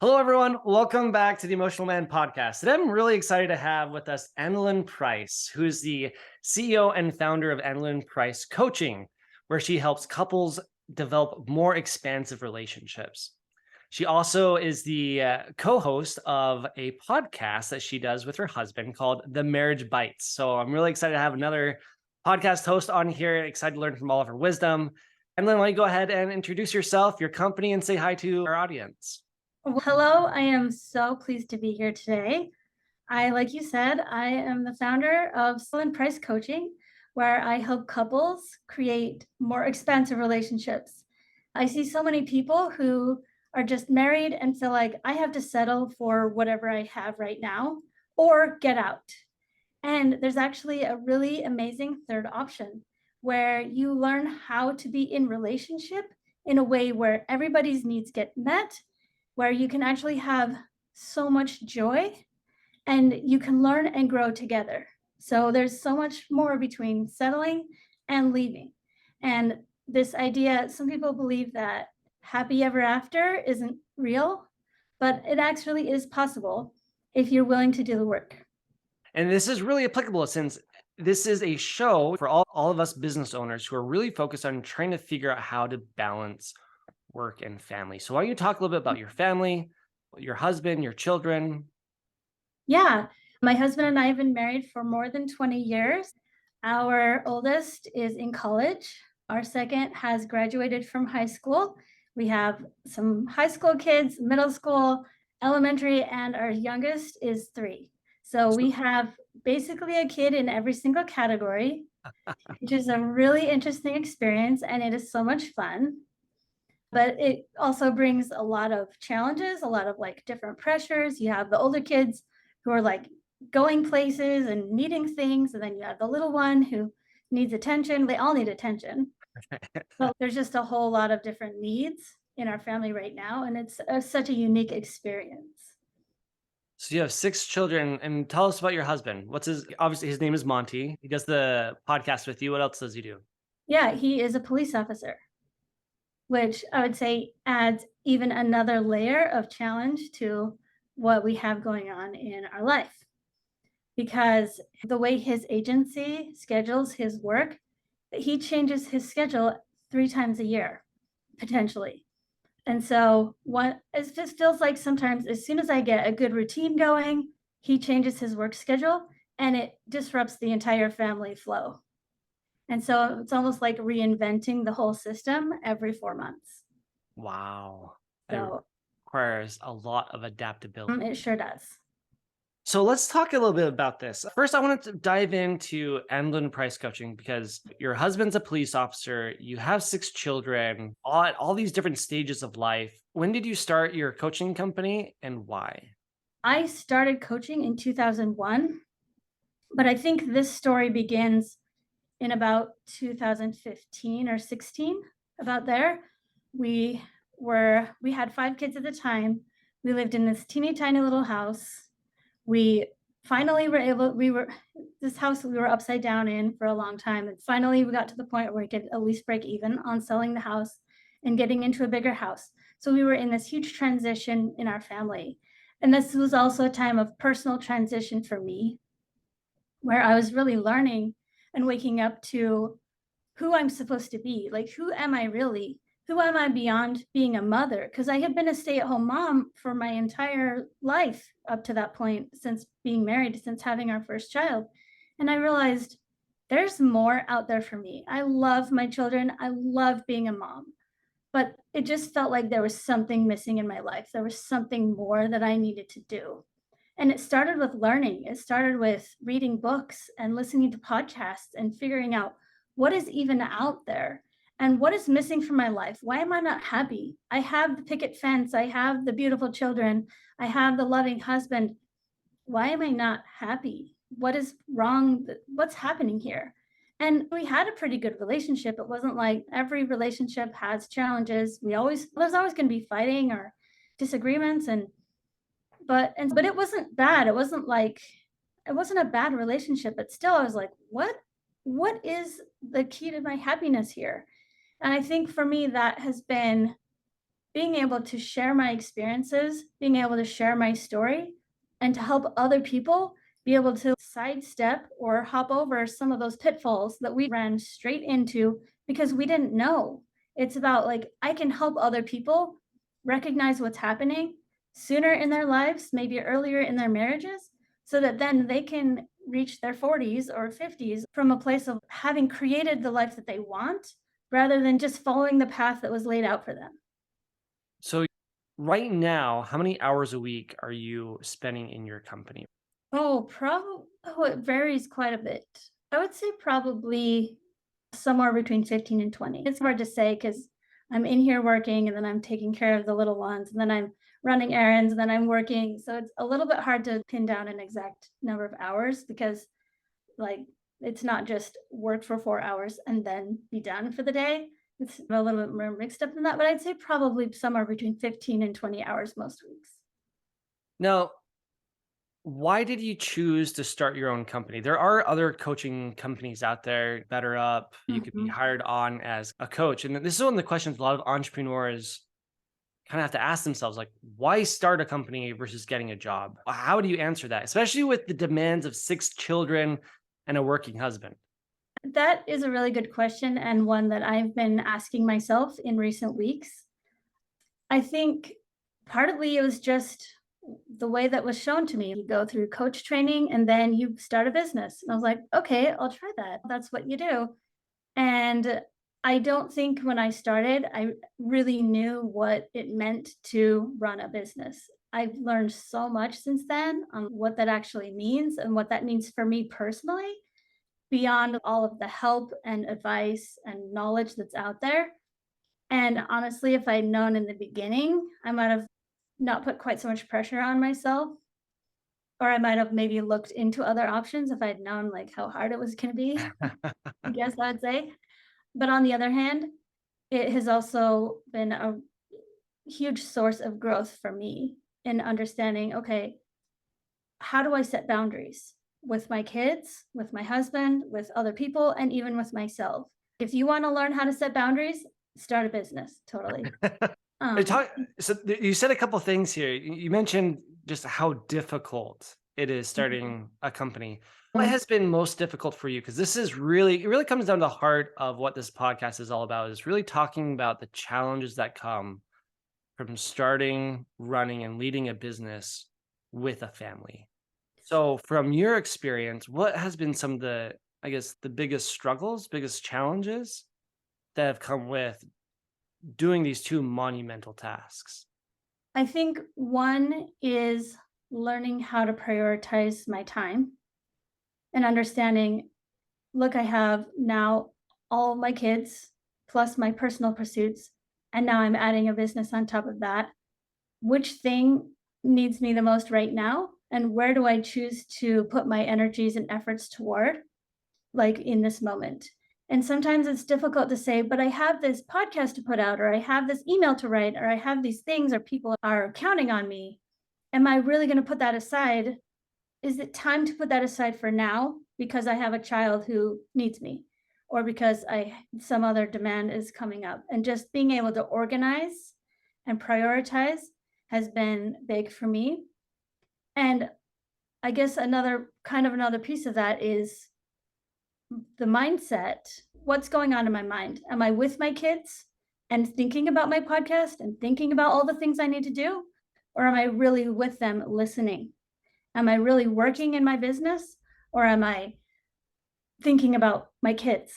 Hello, everyone. Welcome back to the Emotional Man podcast. Today, I'm really excited to have with us Andelin Price, who is the CEO and founder of Andelin Price Coaching, where she helps couples develop more expansive relationships. She also is the co-host of a podcast that she does with her husband called The Marriage Bites. So I'm really excited to have another podcast host on here. Excited to learn from all of her wisdom. And then why don't you go ahead and introduce yourself, your company, and say hi to our audience. Well, hello, I am so pleased to be here today. Like you said, I am the founder of Andelin Price Coaching, where I help couples create more expansive relationships. I see so many people who are just married and feel like I have to settle for whatever I have right now or get out. And there's actually a really amazing third option where you learn how to be in relationship in a way where everybody's needs get met, where you can actually have so much joy and you can learn and grow together. So there's so much more between settling and leaving. And this idea, some people believe that happy ever after isn't real, but it actually is possible if you're willing to do the work. And this is really applicable since this is a show for all of us business owners who are really focused on trying to figure out how to balance work and family. So why don't you talk a little bit about your family, your husband, your children? Yeah, my husband and I have been married for more than 20 years. Our oldest is in college. Our second has graduated from high school. We have some high school kids, middle school, elementary, and our youngest is 3. So So we have basically a kid in every single category, which is a really interesting experience, and it is so much fun. But it also brings a lot of challenges, a lot of like different pressures. You have the older kids who are like going places and needing things, and then you have the little one who needs attention. They all need attention. So there's just a whole lot of different needs in our family right now, and it's such a unique experience. you have 6 children, and tell us about your husband. Obviously his name is Monte. He does the podcast with you. What else does he do? Yeah, he is a police officer, which I would say adds even another layer of challenge to what we have going on in our life. Because the way his agency schedules his work, he changes his schedule 3 times a year, potentially. And so what it just feels like sometimes as soon as I get a good routine going, he changes his work schedule and it disrupts the entire family flow. And so it's almost like reinventing the whole system every 4 months. Wow. It So requires a lot of adaptability. it sure does. So let's talk a little bit about this. First, I wanted to dive into Andelin Price Coaching because your husband's a police officer. You have 6 children, at all these different stages of life. When did you start your coaching company and why? I started coaching in 2001, but I think this story begins in about 2015 or 16, about there. We we had 5 kids at the time. We lived in this teeny tiny little house. We finally were able we were this house we were upside down in for a long time, and finally we got to the point where we could at least break even on selling the house and getting into a bigger house. So we were in this huge transition in our family. And this was also a time of personal transition for me, where I was really learning and waking up to who I'm supposed to be. Like, who am I really? Who am I beyond being a mother? Because I had been a stay at home mom for my entire life up to that point, since being married, since having our first child. And I realized there's more out there for me. I love my children. I love being a mom. But it just felt like there was something missing in my life. There was something more that I needed to do. And it started with learning. It started with reading books and listening to podcasts and figuring out what is even out there and what is missing from my life. Why am I not happy? I have the picket fence. I have the beautiful children. I have the loving husband. Why am I not happy? What is wrong? What's happening here? And we had a pretty good relationship. It wasn't like every relationship has challenges. There's always going to be fighting or disagreements, but it wasn't bad. It wasn't a bad relationship, but still I was like, what is the key to my happiness here? And I think for me that has been being able to share my experiences, being able to share my story, and to help other people be able to sidestep or hop over some of those pitfalls that we ran straight into because we didn't know. It's about like, I can help other people recognize what's happening sooner in their lives, maybe earlier in their marriages, so that then they can reach their 40s or 50s from a place of having created the life that they want rather than just following the path that was laid out for them. So right now, how many hours a week are you spending in your company? It varies quite a bit. I would say probably somewhere between 15 and 20. It's hard to say because I'm in here working and then I'm taking care of the little ones and then I'm running errands and then I'm working. So it's a little bit hard to pin down an exact number of hours because like it's not just work for 4 hours and then be done for the day. It's a little bit more mixed up than that, but I'd say probably somewhere between 15 and 20 hours most weeks. Now, why did you choose to start your own company? There are other coaching companies out there that are up. You could be Mhm. hired on as a coach. And this is one of the questions a lot of entrepreneurs kind of have to ask themselves, like, why start a company versus getting a job? How do you answer that, especially with the demands of 6 children and a working husband? That is a really good question and one that I've been asking myself in recent weeks. I think partly it was just the way that was shown to me. You go through coach training and then you start a business. And I was like, okay, I'll try that. That's what you do. And I don't think when I started, I really knew what it meant to run a business. I've learned so much since then on what that actually means and what that means for me personally, beyond all of the help and advice and knowledge that's out there. And honestly, if I'd known in the beginning, I might have not put quite so much pressure on myself, or I might have maybe looked into other options if I'd known like how hard it was going to be, I guess I would say. But on the other hand, it has also been a huge source of growth for me in understanding, okay, how do I set boundaries with my kids, with my husband, with other people, and even with myself? If you want to learn how to set boundaries, start a business. Totally. You Um, talk so you said a couple things here. You mentioned just how difficult it is mhm. starting a company. What has been most difficult for you? Because this is really it really comes down to the heart of what this podcast is all about, is really talking about the challenges that come from starting, running, and leading a business with a family. So from your experience, what has been some of the, I guess, the biggest struggles, biggest challenges that have come with doing these two monumental tasks? I think one is learning how to prioritize my time and understanding, look, I have now all of my kids plus my personal pursuits, and now I'm adding a business on top of that. Which thing needs me the most right now? And where do I choose to put my energies and efforts toward, like in this moment? And sometimes it's difficult to say, but I have this podcast to put out, or I have this email to write, or I have these things, or people are counting on me. Am I really going to put that aside? Is it time to put that aside for now because I have a child who needs me or because I some other demand is coming up? And just being able to organize and prioritize has been big for me. And I guess another piece of that is the mindset. What's going on in my mind? Am I with my kids and thinking about my podcast and thinking about all the things I need to do? Or am I really with them listening? Am I really working in my business or am I thinking about my kids?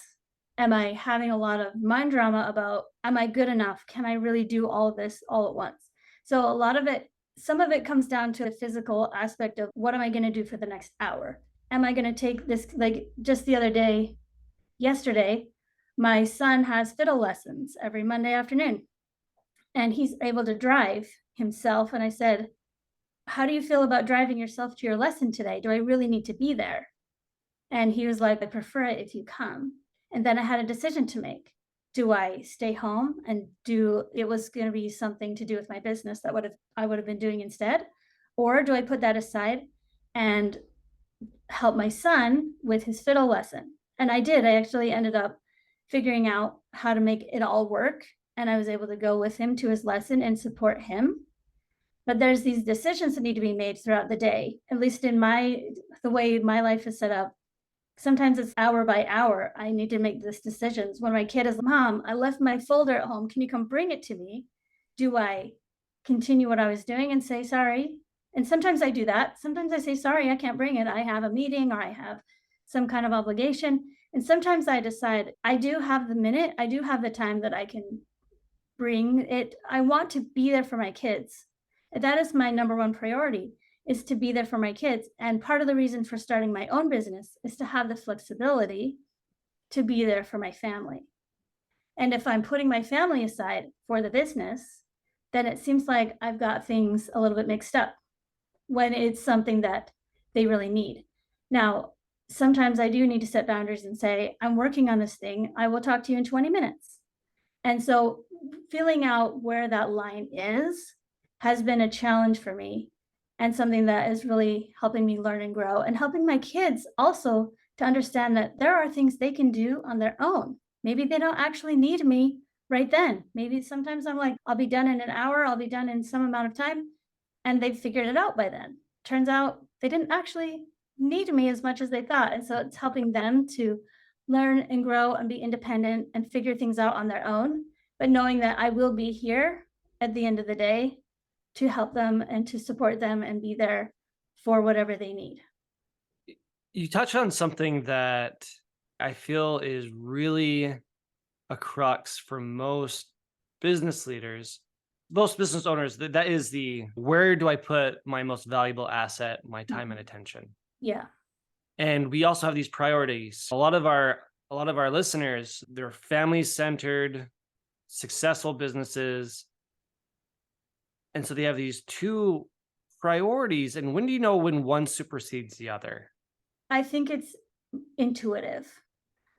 Am I having a lot of mind drama about, am I good enough? Can I really do all of this all at once? So a lot of it, some of it comes down to the physical aspect of what am I going to do for the next hour? Am I going to take this, like just the other day, yesterday, my son has fiddle lessons every Monday afternoon and he's able to drive himself. And I said, how do you feel about driving yourself to your lesson today? Do I really need to be there? And he was like, I prefer it if you come. And then I had a decision to make. Do I stay home and do it was going to be something to do with my business that I would have been doing instead? Or do I put that aside and help my son with his fiddle lesson? And I did. I actually ended up figuring out how to make it all work and I was able to go with him to his lesson and support him. But there's these decisions that need to be made throughout the day, at least in the way my life is set up. Sometimes it's hour by hour. I need to make these decisions. When my kid is, Mom, I left my folder at home. Can you come bring it to me? Do I continue what I was doing and say sorry? And sometimes I do that. Sometimes I say, sorry, I can't bring it. I have a meeting or I have some kind of obligation. And sometimes I decide I do have the minute, I do have the time that I can bring it. I want to be there for my kids. That is my number one priority, is to be there for my kids. And part of the reason for starting my own business is to have the flexibility to be there for my family. And if I'm putting my family aside for the business, then it seems like I've got things a little bit mixed up when it's something that they really need. Now, sometimes I do need to set boundaries and say, I'm working on this thing. I will talk to you in 20 minutes. And so feeling out where that line is has been a challenge for me, and something that is really helping me learn and grow, and helping my kids also to understand that there are things they can do on their own. Maybe they don't actually need me right then. Maybe sometimes I'm like, I'll be done in an hour, I'll be done in some amount of time, and they've figured it out by then. Turns out they didn't actually need me as much as they thought. And so it's helping them to learn and grow and be independent and figure things out on their own, but knowing that I will be here at the end of the day to help them and to support them and be there for whatever they need. You touch on something that I feel is really a crux for most business leaders, most business owners. That is the, where do I put my most valuable asset, my time and attention? Yeah. And we also have these priorities. A lot of our listeners, they're family centered, successful businesses. And so they have these two priorities. And when do you know when one supersedes the other? I think it's intuitive.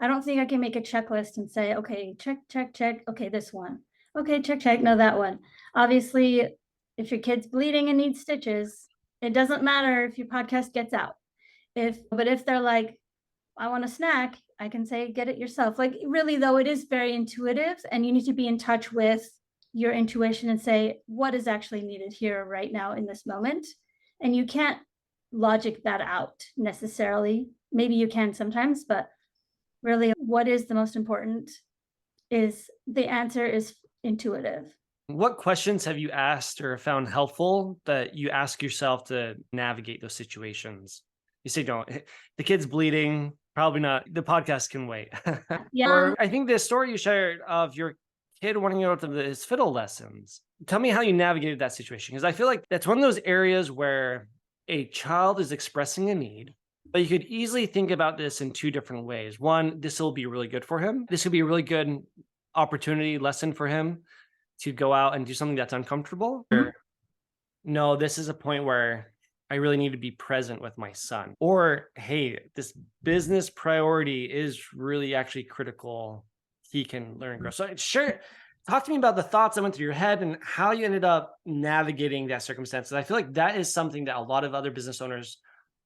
I don't think I can make a checklist and say, okay, check, check, check. Okay, this one. Okay, check, check. No, that one. Obviously, if your kid's bleeding and needs stitches, it doesn't matter if your podcast gets out. But if they're like, I want a snack, I can say, get it yourself. Like, really, though, it is very intuitive, and you need to be in touch with your intuition and say, what is actually needed here right now in this moment? And you can't logic that out necessarily. Maybe you can sometimes, but really, what is the most important is the answer is intuitive. What questions have you asked or found helpful that you ask yourself to navigate those situations? You say, don't, the kid's bleeding, probably not. The podcast can wait. Yeah. Or I think the story you shared of your kid wanting to go to his fiddle lessons. Tell me how you navigated that situation. Because I feel like that's one of those areas where a child is expressing a need, but you could easily think about this in two different ways. One, this will be really good for him. This would be a really good opportunity lesson for him to go out and do something that's uncomfortable. Or, no, this is a point where I really need to be present with my son. Or, hey, this business priority is really actually critical. He can learn and grow. So sure, talk to me about the thoughts that went through your head and how you ended up navigating that circumstance. And I feel like that is something that a lot of other business owners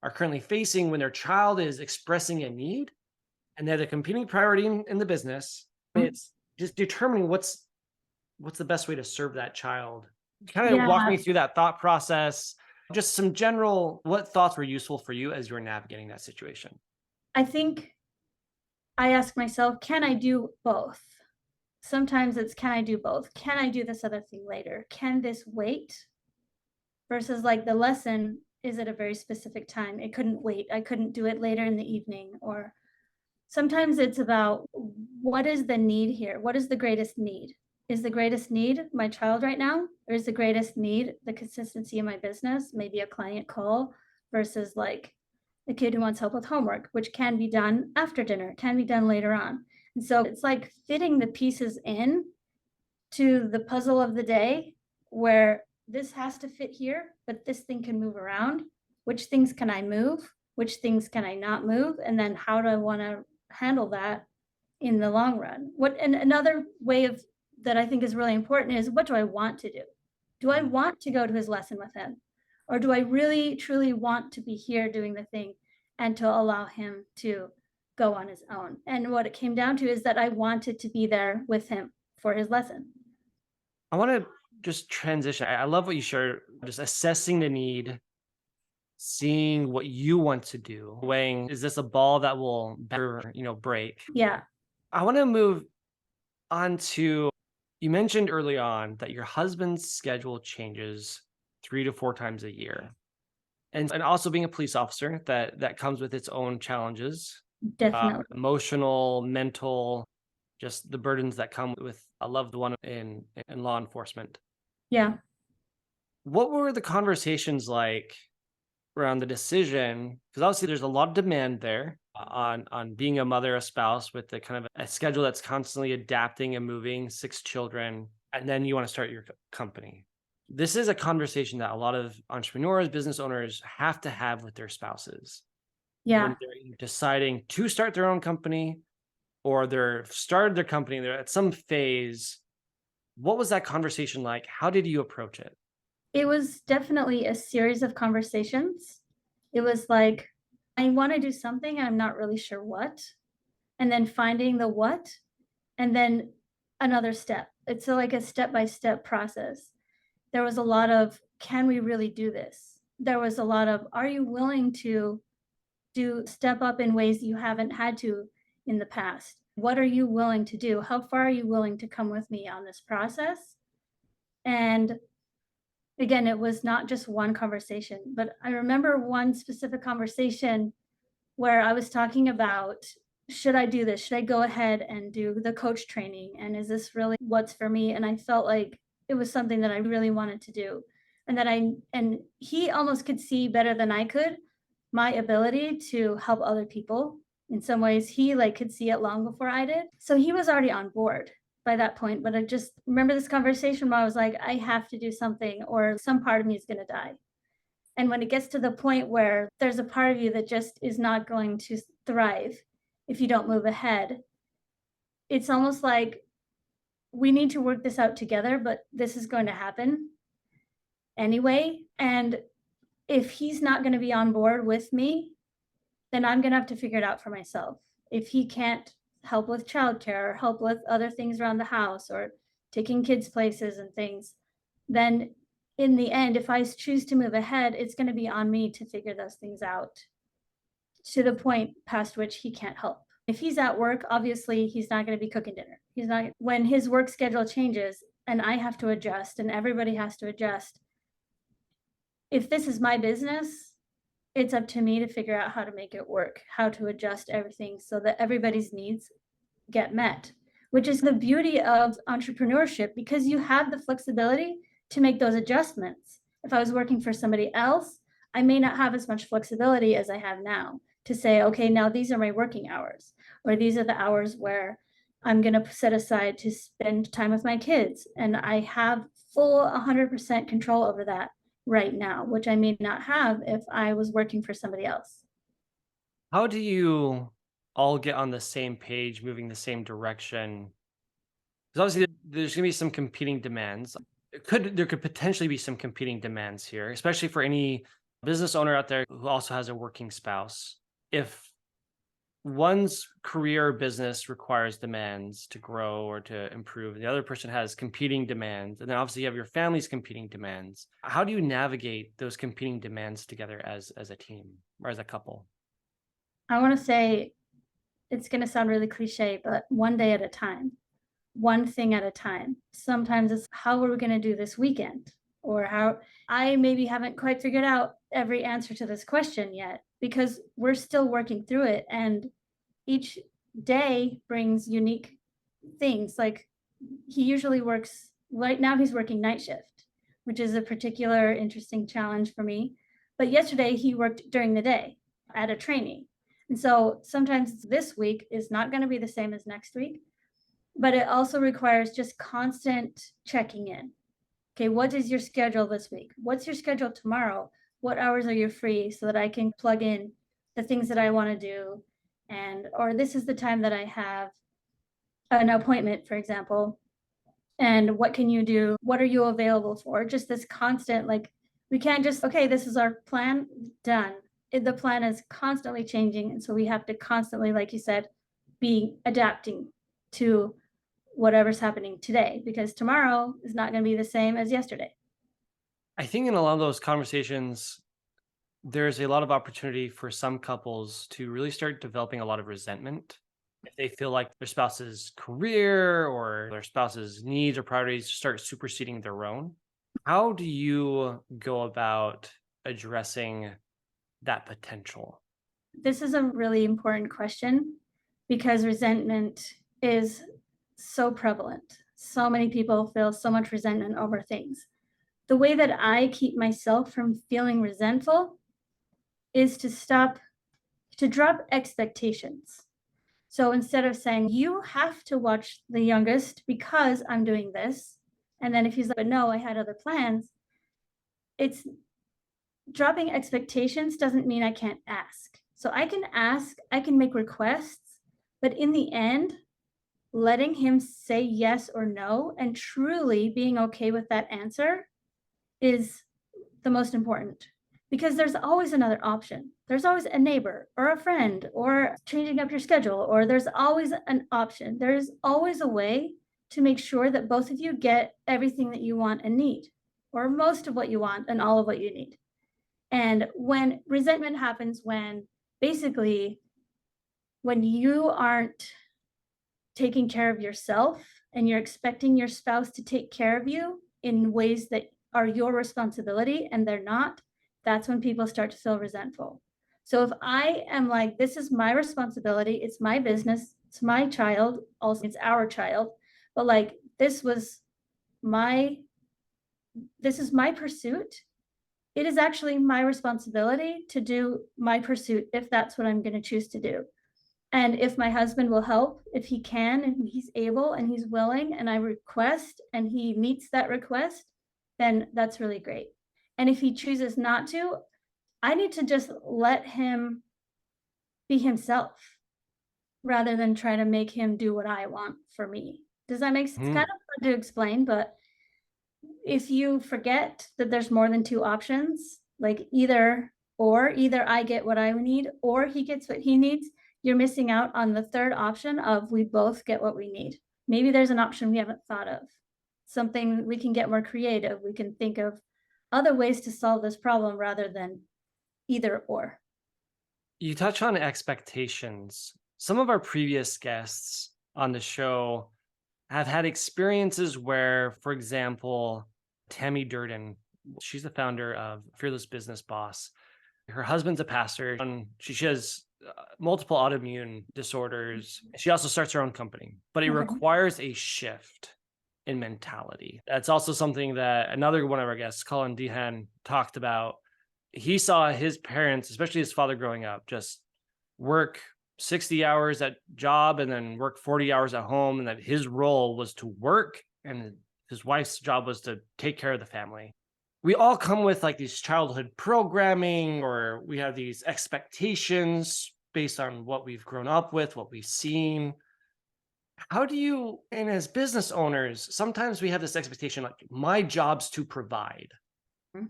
are currently facing when their child is expressing a need and they're the competing priority in the business. It's just determining what's the best way to serve that child. Kind of walk me through that thought process. Just some general, what thoughts were useful for you as you were navigating that situation? I think I ask myself, can I do both? Sometimes it's, can I do both? Can I do this other thing later? Can this wait? Versus like the lesson is at a very specific time. It couldn't wait. I couldn't do it later in the evening. Or sometimes it's about, what is the need here? What is the greatest need? Is the greatest need my child right now? Or is the greatest need the consistency of my business? Maybe a client call versus like the kid who wants help with homework, which can be done after dinner, can be done later on. And so it's like fitting the pieces in to the puzzle of the day, where this has to fit here, but this thing can move around. Which things can I move? Which things can I not move? And then how do I want to handle that in the long run? And another way of that I think is really important is, what do I want to do? Do I want to go to his lesson with him? Or do I really, truly want to be here doing the thing and to allow him to go on his own? And what it came down to is that I wanted to be there with him for his lesson. I want to just transition. I love what you shared, just assessing the need, seeing what you want to do, weighing, is this a ball that will better, break? Yeah. I want to move on to, you mentioned early on that your husband's schedule changes 3 to 4 times a year. And also being a police officer, that comes with its own challenges, Definitely. emotional, mental, just the burdens that come with a loved one in law enforcement. Yeah. What were the conversations like around the decision? Because obviously there's a lot of demand there on being a mother, a spouse with the kind of a schedule that's constantly adapting and moving, 6 children, and then you want to start your company. This is a conversation that a lot of entrepreneurs, business owners have to have with their spouses Yeah. when they're either deciding to start their own company or they're started their company, they're at some phase. What was that conversation like? How did you approach it? It was definitely a series of conversations. It was like, I want to do something, I'm not really sure what. And then finding the what, and then another step. It's like a step by step process. There was a lot of, can we really do this? There was a lot of, are you willing to do step up in ways you haven't had to in the past? What are you willing to do? How far are you willing to come with me on this process? And again, it was not just one conversation, but I remember one specific conversation where I was talking about, should I do this? Should I go ahead and do the coach training? And is this really what's for me? And I felt like it was something that I really wanted to do. And he almost could see better than I could my ability to help other people. In some ways, he like could see it long before I did. So he was already on board by that point. But I just remember this conversation where I was like, I have to do something or some part of me is going to die. And when it gets to the point where there's a part of you that just is not going to thrive if you don't move ahead, it's almost like we need to work this out together, but this is going to happen anyway. And if he's not going to be on board with me, then I'm going to have to figure it out for myself. If he can't help with childcare or help with other things around the house or taking kids places and things, then in the end, if I choose to move ahead, it's going to be on me to figure those things out to the point past which he can't help. If he's at work, obviously he's not going to be cooking dinner. He's not, when his work schedule changes and I have to adjust and everybody has to adjust. If this is my business, it's up to me to figure out how to make it work, how to adjust everything so that everybody's needs get met, which is the beauty of entrepreneurship because you have the flexibility to make those adjustments. If I was working for somebody else, I may not have as much flexibility as I have now to say, okay, now these are my working hours, or these are the hours where I'm going to set aside to spend time with my kids. And I have full 100% control over that right now, which I may not have if I was working for somebody else. How do you all get on the same page, moving the same direction? Because obviously there's going to be some competing demands. There could potentially be some competing demands here, especially for any business owner out there who also has a working spouse. If one's career or business requires demands to grow or to improve, the other person has competing demands, and then obviously you have your family's competing demands. How do you navigate those competing demands together as a team or as a couple? I want to say it's going to sound really cliche, but one day at a time, one thing at a time. Sometimes it's how are we going to do this weekend? Or how I maybe haven't quite figured out every answer to this question yet because we're still working through it. And each day brings unique things. Like he usually works, right now he's working night shift, which is a particular interesting challenge for me. But yesterday he worked during the day at a training. And so sometimes this week is not going to be the same as next week, but it also requires just constant checking in. Okay, what is your schedule this week? What's your schedule tomorrow? What hours are you free so that I can plug in the things that I want to do? And, or this is the time that I have an appointment, for example. And what can you do? What are you available for? Just this constant, like, we can't just, okay, this is our plan, done. The plan is constantly changing. And so we have to constantly, like you said, be adapting to whatever's happening today, because tomorrow is not going to be the same as yesterday. I think in a lot of those conversations, there's a lot of opportunity for some couples to really start developing a lot of resentment if they feel like their spouse's career or their spouse's needs or priorities start superseding their own. How do you go about addressing that potential? This is a really important question because resentment is so prevalent. So many people feel so much resentment over things. The way that I keep myself from feeling resentful is to drop expectations. So instead of saying, you have to watch the youngest because I'm doing this, and then if he's like, but no, I had other plans, it's dropping expectations doesn't mean I can't ask. So I can ask, I can make requests, but in the end, letting him say yes or no and truly being okay with that answer is the most important, because there's always another option. There's always a neighbor or a friend or changing up your schedule, or there's always an option. There's always a way to make sure that both of you get everything that you want and need, or most of what you want and all of what you need. And when resentment happens, when basically when you aren't taking care of yourself and you're expecting your spouse to take care of you in ways that are your responsibility and they're not, that's when people start to feel resentful. So if I am like, this is my responsibility, it's my business, it's my child, also it's our child, but like my this is my pursuit. It is actually my responsibility to do my pursuit if that's what I'm going to choose to do. And if my husband will help, if he can and he's able and he's willing, and I request and he meets that request, then that's really great. And if he chooses not to, I need to just let him be himself rather than try to make him do what I want for me. Does that make sense? It's kind of hard to explain, but if you forget that there's more than two options, like either I get what I need or he gets what he needs, you're missing out on the third option of we both get what we need. Maybe there's an option we haven't thought of, something we can get more creative. We can think of other ways to solve this problem rather than either or. You touch on expectations. Some of our previous guests on the show have had experiences where, for example, Tammy Durden, she's the founder of Fearless Business Boss. Her husband's a pastor, and she has multiple autoimmune disorders. She also starts her own company, but it Okay. requires a shift in mentality. That's also something that another one of our guests, Colin Dehan, talked about. He saw his parents, especially his father growing up, just work 60 hours at job and then work 40 hours at home, and that his role was to work and his wife's job was to take care of the family. We all come with like these childhood programming, or we have these expectations based on what we've grown up with, what we've seen. How do you, and as business owners, sometimes we have this expectation like my job's to provide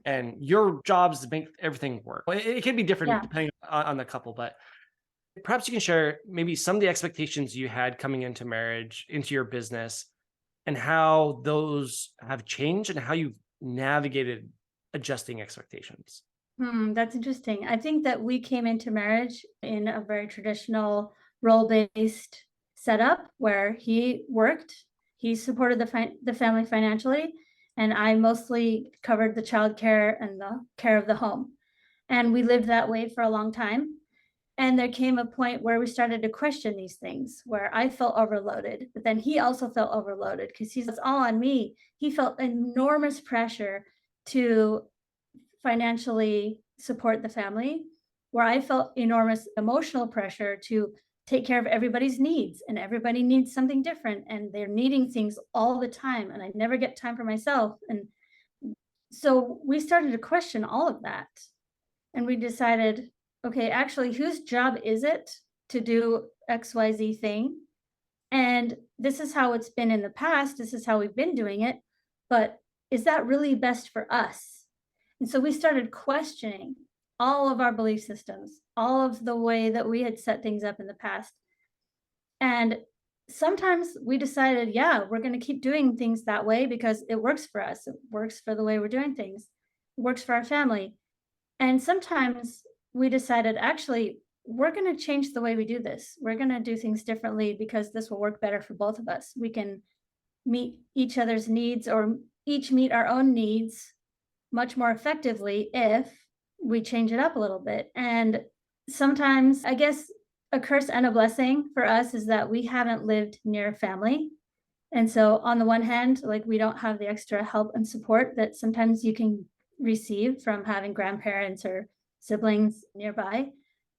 and your job's to make everything work. It can be different Yeah. depending on the couple, but perhaps you can share maybe some of the expectations you had coming into marriage, into your business, and how those have changed and how you've navigated adjusting expectations. That's interesting. I think that we came into marriage in a very traditional role-based setup where he worked, he supported the family financially, and I mostly covered the childcare and the care of the home. And we lived that way for a long time. And there came a point where we started to question these things, where I felt overloaded, but then he also felt overloaded because it's all on me. He felt enormous pressure to financially support the family, where I felt enormous emotional pressure to take care of everybody's needs, and everybody needs something different and they're needing things all the time and I never get time for myself. And so we started to question all of that, and we decided, okay, actually, whose job is it to do XYZ thing? And this is how it's been in the past, this is how we've been doing it, but is that really best for us? And so we started questioning all of our belief systems, all of the way that we had set things up in the past. And sometimes we decided, yeah, we're going to keep doing things that way because it works for us. It works for the way we're doing things. It works for our family. And sometimes we decided, actually, we're going to change the way we do this. We're going to do things differently because this will work better for both of us. We can meet each other's needs or each meet our own needs much more effectively if we change it up a little bit. And sometimes, I guess, a curse and a blessing for us is that we haven't lived near family. And so, on the one hand, like we don't have the extra help and support that sometimes you can receive from having grandparents or siblings nearby.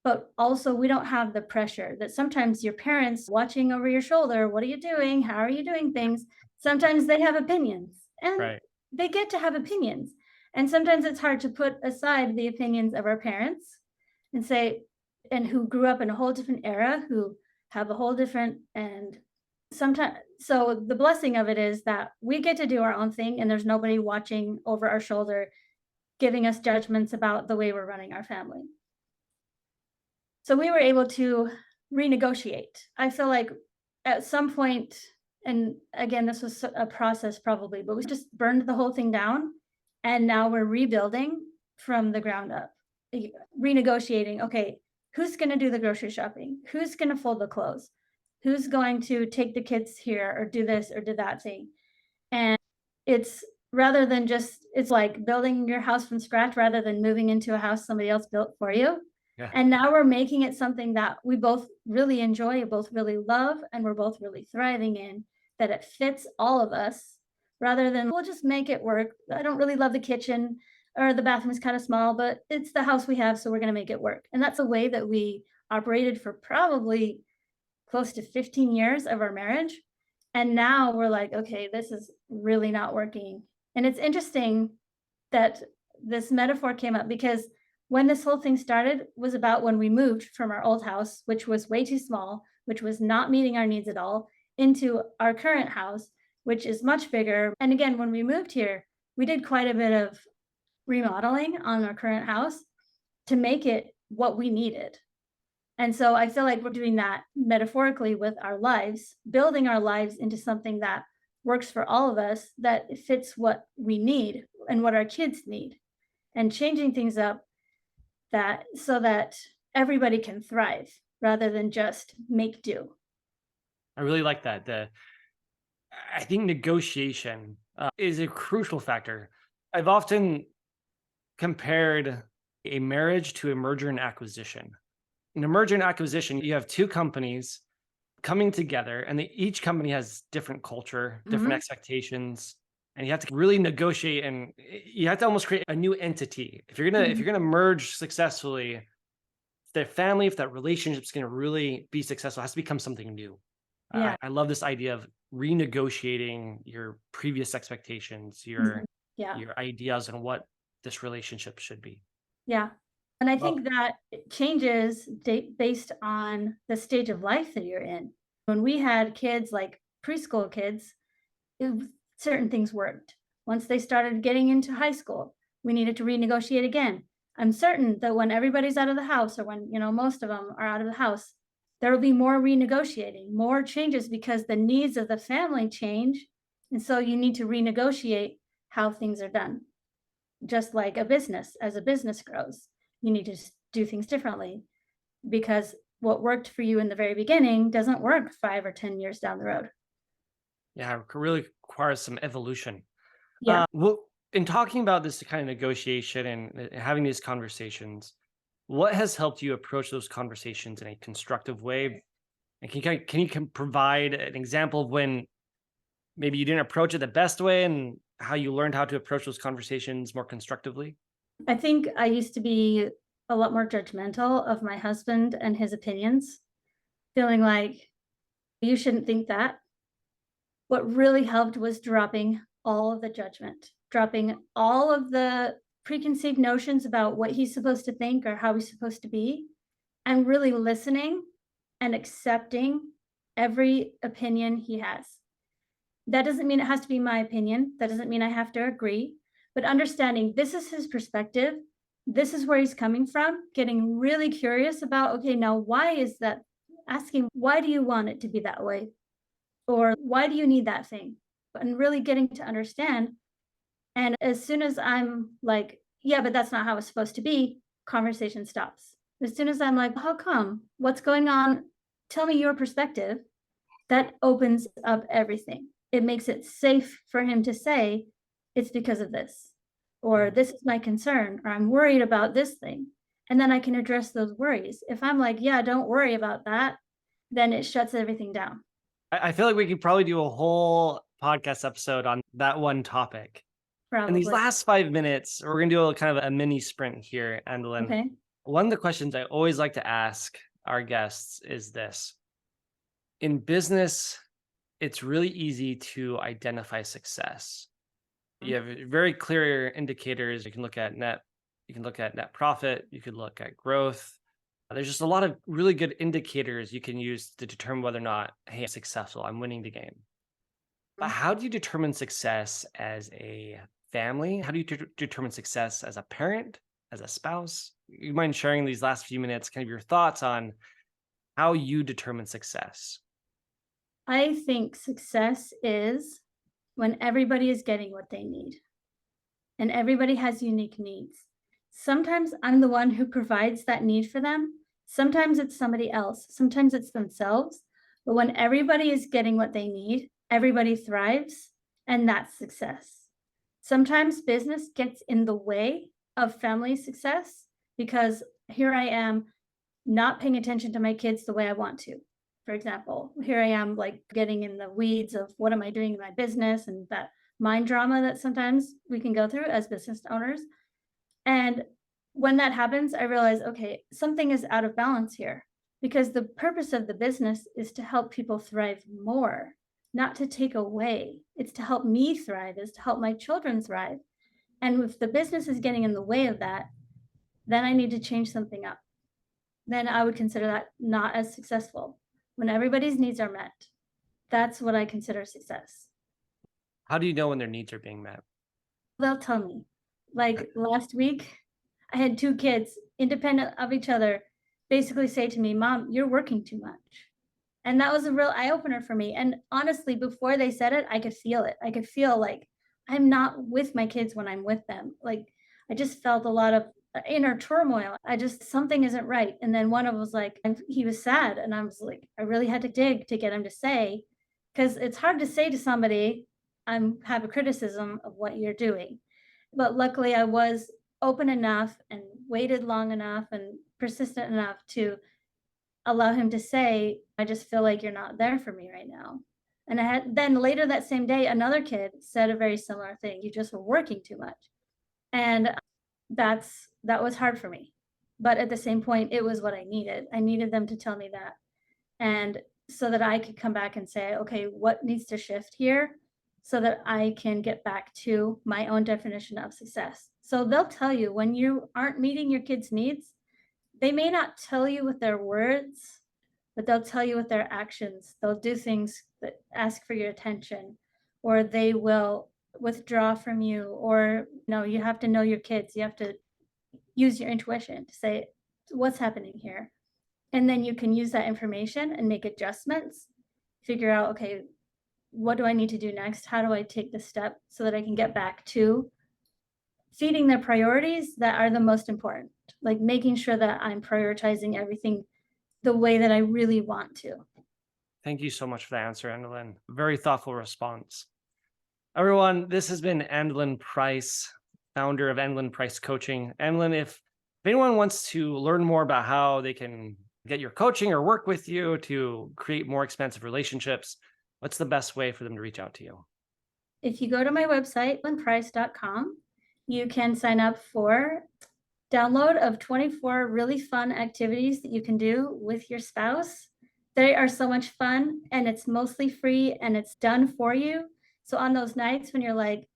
But also, we don't have the pressure that sometimes your parents watching over your shoulder. What are you doing? How are you doing things? Sometimes they have opinions and Right. they get to have opinions. And sometimes it's hard to put aside the opinions of our parents and say, and who grew up in a whole different era, who have a whole different, and sometimes, so the blessing of it is that we get to do our own thing and there's nobody watching over our shoulder giving us judgments about the way we're running our family. So we were able to renegotiate. I feel like at some point, and again, this was a process probably, but we just burned the whole thing down and now we're rebuilding from the ground up, renegotiating. Okay, who's going to do the grocery shopping? Who's going to fold the clothes? Who's going to take the kids here or do this or do that thing? And it's rather than just, it's like building your house from scratch rather than moving into a house somebody else built for you. Yeah. And now we're making it something that we both really enjoy, both really love, and we're both really thriving in, that it fits all of us rather than we'll just make it work. I don't really love the kitchen or the bathroom is kind of small, but it's the house we have, so we're going to make it work. And that's a way that we operated for probably close to 15 years of our marriage. And now we're like, okay, this is really not working. And it's interesting that this metaphor came up because when this whole thing started was about when we moved from our old house, which was way too small, which was not meeting our needs at all, into our current house, which is much bigger. And again, when we moved here, we did quite a bit of remodeling on our current house to make it what we needed. And so I feel like we're doing that metaphorically with our lives, building our lives into something that works for all of us, that fits what we need and what our kids need, and changing things up that so that everybody can thrive rather than just make do. I really like that. I think negotiation is a crucial factor. I've often compared a marriage to a merger and acquisition. In a merger and acquisition, you have two companies coming together, and each company has different culture, different Mhm. expectations, and you have to really negotiate, and you have to almost create a new entity. If Mhm. you're gonna merge successfully, their family, if that relationship is gonna really be successful, it has to become something new. Yeah. I love this idea of renegotiating your previous expectations, Mhm. Yeah. your ideas on what this relationship should be. Yeah. And I Well, think that it changes based on the stage of life that you're in. When we had kids, like preschool kids, certain things worked. Once they started getting into high school, we needed to renegotiate again. I'm certain that when everybody's out of the house, or when, most of them are out of the house, there will be more renegotiating, more changes because the needs of the family change. And so you need to renegotiate how things are done. Just like a business, as a business grows, you need to do things differently because what worked for you in the very beginning doesn't work 5 or 10 years down the road. yeah, it really requires some evolution. Yeah. Well, in talking about this kind of negotiation and having these conversations, what has helped you approach those conversations in a constructive way? And can you provide an example of when maybe you didn't approach it the best way and how you learned how to approach those conversations more constructively? I think I used to be a lot more judgmental of my husband and his opinions, feeling like you shouldn't think that. What really helped was dropping all of the judgment, dropping all of the preconceived notions about what he's supposed to think or how he's supposed to be, and really listening and accepting every opinion he has. That doesn't mean it has to be my opinion. That doesn't mean I have to agree, but understanding this is his perspective. This is where he's coming from, getting really curious about, okay, now why is that? Asking, why do you want it to be that way? Or why do you need that thing? And really getting to understand. And as soon as I'm like, yeah, but that's not how it's supposed to be, conversation stops. As soon as I'm like, how come? What's going on? Tell me your perspective. That opens up everything. It makes it safe for him to say, it's because of this, or Mm. this is my concern, or I'm worried about this thing. And then I can address those worries. If I'm like, yeah, don't worry about that, then it shuts everything down. I feel like we could probably do a whole podcast episode on that one topic. In these Probably. last 5 minutes, we're going to do a kind of a mini sprint here, Andelin. Okay. One of the questions I always like to ask our guests is this. In business, it's really easy to identify success. You have very clear indicators. You can look at net profit, you could look at growth. There's just a lot of really good indicators you can use to determine whether or not, hey, I'm successful, I'm winning the game. But how do you determine success as a family? How do you determine success as a parent, as a spouse? You mind sharing these last few minutes, kind of your thoughts on how you determine success? I think success is when everybody is getting what they need, and everybody has unique needs. Sometimes I'm the one who provides that need for them. Sometimes it's somebody else. Sometimes it's themselves. But when everybody is getting what they need, everybody thrives, and that's success. Sometimes business gets in the way of family success because here I am not paying attention to my kids the way I want to. For example, here I am like getting in the weeds of what am I doing in my business and that mind drama that sometimes we can go through as business owners. And when that happens, I realize, okay, something is out of balance here because the purpose of the business is to help people thrive more, not to take away. It's to help me thrive, is to help my children thrive. And if the business is getting in the way of that, then I need to change something up. Then I would consider that not as successful. When everybody's needs are met, that's what I consider success. How do you know when their needs are being met? They'll tell me. Like last week, I had two kids independent of each other basically say to me, Mom, you're working too much. And that was a real eye opener for me. And honestly, before they said it, I could feel it. I could feel like I'm not with my kids when I'm with them. Like I just felt a lot of inner turmoil. I just, something isn't right. And then one of them was like, and he was sad. And I was like, I really had to dig to get him to say, because it's hard to say to somebody, I'm have a criticism of what you're doing. But luckily I was open enough and waited long enough and persistent enough to allow him to say, I just feel like you're not there for me right now. And I had then later that same day, another kid said a very similar thing. You just were working too much. And that was hard for me. But at the same point, it was what I needed. I needed them to tell me that. And so that I could come back and say, okay, what needs to shift here so that I can get back to my own definition of success. So they'll tell you when you aren't meeting your kids' needs, they may not tell you with their words, but they'll tell you with their actions. They'll do things that ask for your attention, or they will withdraw from you, or you have to know your kids. You have to use your intuition to say, what's happening here? And then you can use that information and make adjustments, figure out, okay, what do I need to do next? How do I take the step so that I can get back to feeding the priorities that are the most important, like making sure that I'm prioritizing everything the way that I really want to. Thank you so much for the answer, Andelin. Very thoughtful response. Everyone, this has been Andelin Price, founder of Andelin Price Coaching. Andelin, if anyone wants to learn more about how they can get your coaching or work with you to create more expansive relationships, what's the best way for them to reach out to you? If you go to my website, andelinprice.com, you can sign up for download of 24 really fun activities that you can do with your spouse. They are so much fun and it's mostly free and it's done for you. So on those nights when you're like,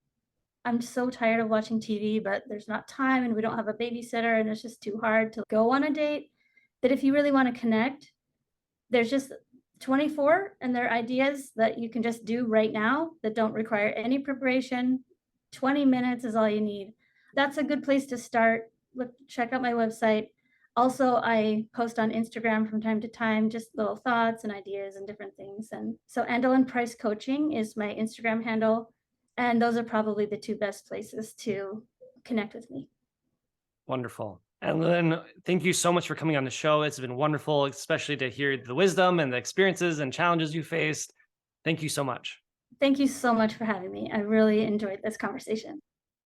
I'm so tired of watching TV, but there's not time and we don't have a babysitter and it's just too hard to go on a date, that if you really want to connect, there's just 24 and they're ideas that you can just do right now that don't require any preparation. 20 minutes is all you need. That's a good place to start. Look, check out my website. Also, I post on Instagram from time to time, just little thoughts and ideas and different things. And so Andelin Price Coaching is my Instagram handle. And those are probably the two best places to connect with me. Wonderful. And then thank you so much for coming on the show. It's been wonderful, especially to hear the wisdom and the experiences and challenges you faced. Thank you so much. Thank you so much for having me. I really enjoyed this conversation.